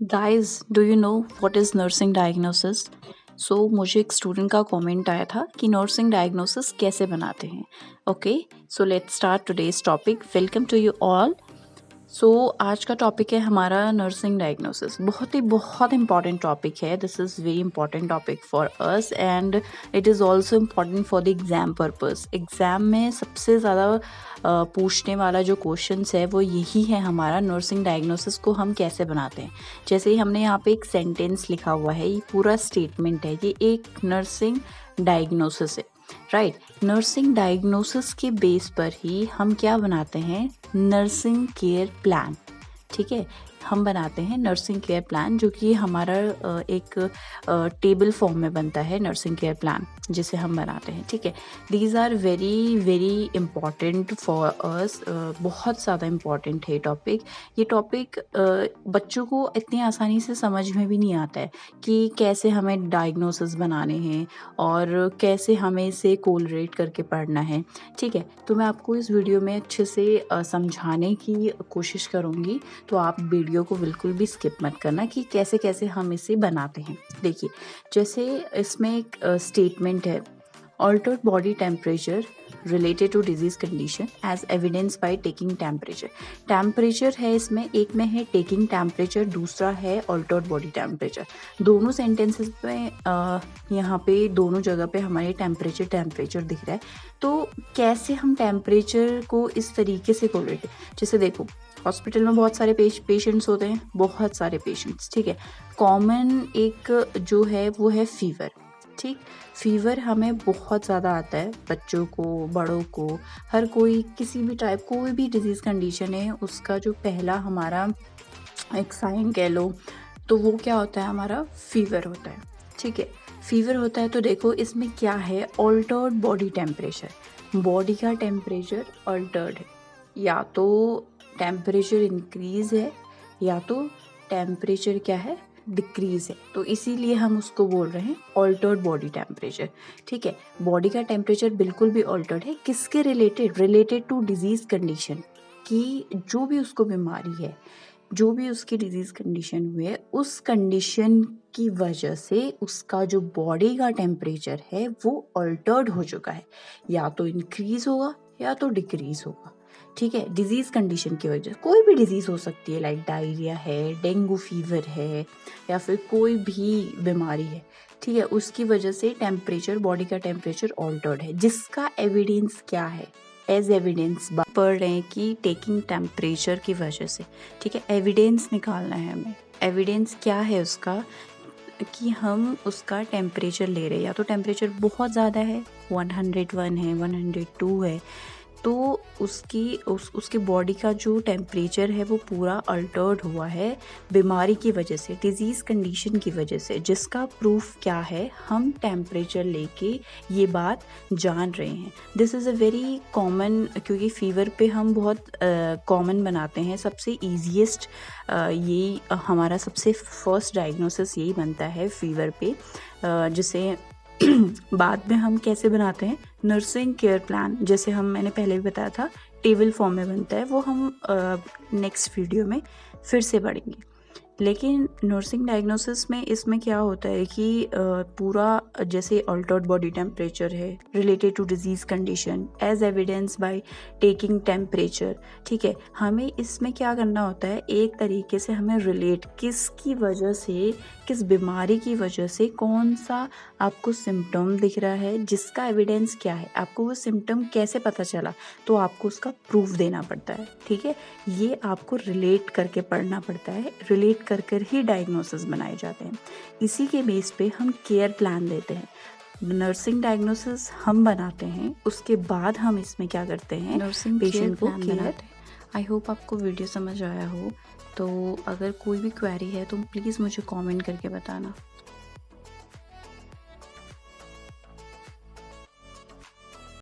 Guys, do you know what is nursing diagnosis? मुझे एक student का कमेंट आया था कि नर्सिंग डायग्नोसिस कैसे बनाते हैं। Okay, so let's start today's topic. Welcome to you all. आज का टॉपिक है हमारा नर्सिंग डायग्नोसिस। बहुत इंपॉर्टेंट टॉपिक है। This is very important topic for us and it is also important for the exam purpose. Exam में सबसे ज़्यादा पूछने वाला जो क्वेश्चंस है वो यही है, हमारा नर्सिंग डायग्नोसिस को हम कैसे बनाते हैं। जैसे ही हमने यहाँ पे एक सेंटेंस लिखा हुआ है, ये पूरा स्टेटमेंट है, ये एक नर्सिंग डायग्नोसिस है, राइट। नर्सिंग डायग्नोसिस के बेस पर ही हम क्या बनाते हैं, नर्सिंग केयर प्लान। ठीक है, हम बनाते हैं नर्सिंग केयर प्लान, जो कि हमारा एक टेबल फॉर्म में बनता है नर्सिंग केयर प्लान, जिसे हम बनाते हैं। ठीक है, these are very very important for us. बहुत ज़्यादा इम्पॉर्टेंट है टॉपिक। ये टॉपिक बच्चों को इतनी आसानी से समझ में भी नहीं आता है कि कैसे हमें डायग्नोसिस बनाने हैं और कैसे हमें इसे कोलरेट करके पढ़ना है। ठीक है, तो मैं आपको इस वीडियो में अच्छे से समझाने की कोशिश करूँगी, तो आप वीडियो को बिल्कुल भी स्किप मत करना कि कैसे कैसे हम इसे बनाते हैं। देखिए, जैसे इसमें एक स्टेटमेंट है, altered body temperature related to disease condition as evidence by taking temperature. Temperature है इसमें, एक में है टेकिंग टेम्परेचर, दूसरा है ऑल्टर्ड बॉडी टेम्परेचर। दोनों सेंटेंसेस में यहाँ पे दोनों जगह पे हमारे टेम्परेचर दिख रहा है। तो कैसे हम टेम्परेचर को इस तरीके से कोरिलेट, जैसे देखो हॉस्पिटल में बहुत सारे पेशेंट्स होते हैं, बहुत सारे पेशेंट्स। ठीक है, कॉमन एक जो है वो है फीवर। ठीक, फीवर हमें बहुत ज़्यादा आता है, बच्चों को, बड़ों को, हर कोई, किसी भी टाइप, कोई भी डिजीज़ कंडीशन है, उसका जो पहला हमारा एक साइन कह लो तो वो क्या होता है, हमारा फीवर होता है। ठीक है, फीवर होता है तो देखो इसमें क्या है, ऑल्टर्ड बॉडी टेम्परेचर। बॉडी का टेम्परेचर ऑल्टर्ड है, या तो टेम्परेचर इंक्रीज है या तो टेम्परेचर क्या है, डिक्रीज है। तो इसीलिए हम उसको बोल रहे हैं ऑल्टर्ड बॉडी टेम्परेचर। ठीक है, बॉडी का टेम्परेचर बिल्कुल भी ऑल्टर्ड है, किसके रिलेटेड टू डिजीज कंडीशन, कि जो भी उसको बीमारी है, जो भी उसकी डिजीज कंडीशन हुई है, उस कंडीशन की वजह से उसका जो बॉडी का टेम्परेचर है वो ऑल्टर्ड हो चुका है, या तो इंक्रीज होगा या तो डिक्रीज होगा। ठीक है, डिजीज कंडीशन की वजह, कोई भी डिजीज हो सकती है, लाइक डायरिया है, डेंगू फीवर है, या फिर कोई भी बीमारी है। ठीक है, उसकी वजह से टेम्परेचर, बॉडी का टेम्परेचर ऑल्टर्ड है, जिसका एविडेंस क्या है, एज एविडेंस पढ़ रहे हैं कि टेकिंग टेम्परेचर की वजह से। ठीक है, एविडेंस निकालना है हमें। एविडेंस क्या है उसका, कि हम उसका टेम्परेचर ले रहे हैं, या तो टेम्परेचर बहुत ज़्यादा है, 101 है, 102 है, तो उसके बॉडी का जो टेम्परेचर है वो पूरा अल्टर्ड हुआ है बीमारी की वजह से, डिजीज़ कंडीशन की वजह से, जिसका प्रूफ क्या है, हम टेम्परेचर लेके ये बात जान रहे हैं। This is a very common, क्योंकि फ़ीवर पे हम बहुत कॉमन बनाते हैं, सबसे ईजीएस्ट यही हमारा सबसे फर्स्ट डायग्नोसिस यही बनता है फ़ीवर पे, जिसे बाद में हम कैसे बनाते हैं, नर्सिंग केयर प्लान, जैसे मैंने पहले भी बताया था टेबल फॉर्म में बनता है, वो हम नेक्स्ट वीडियो में फिर से पढ़ेंगे। लेकिन नर्सिंग डायग्नोसिस में इसमें क्या होता है कि पूरा, जैसे अल्टर्ड बॉडी टेम्परेचर है related to disease condition as evidence by taking temperature. ठीक है, हमें इसमें क्या करना होता है, एक तरीके से हमें रिलेट, किसकी वजह से, किस बीमारी की वजह से कौन सा आपको सिम्टम दिख रहा है, जिसका एविडेंस क्या है, आपको वो सिम्टम कैसे पता चला, तो आपको उसका प्रूफ देना पड़ता है। ठीक है, ये आपको रिलेट करके पढ़ना पड़ता है, रिलेट कर कर ही डायग्नोसिस बनाए जाते हैं। इसी के बेस पे हम केयर प्लान देते हैं। नर्सिंग डायग्नोसिस हम बनाते हैं, उसके बाद हम इसमें क्या करते हैं, नर्सिंग पेशेंट को केयर बनाते हैं। आई होप आपको वीडियो समझ आया हो। तो अगर कोई भी क्वेरी है तो प्लीज़ मुझे कमेंट करके बताना।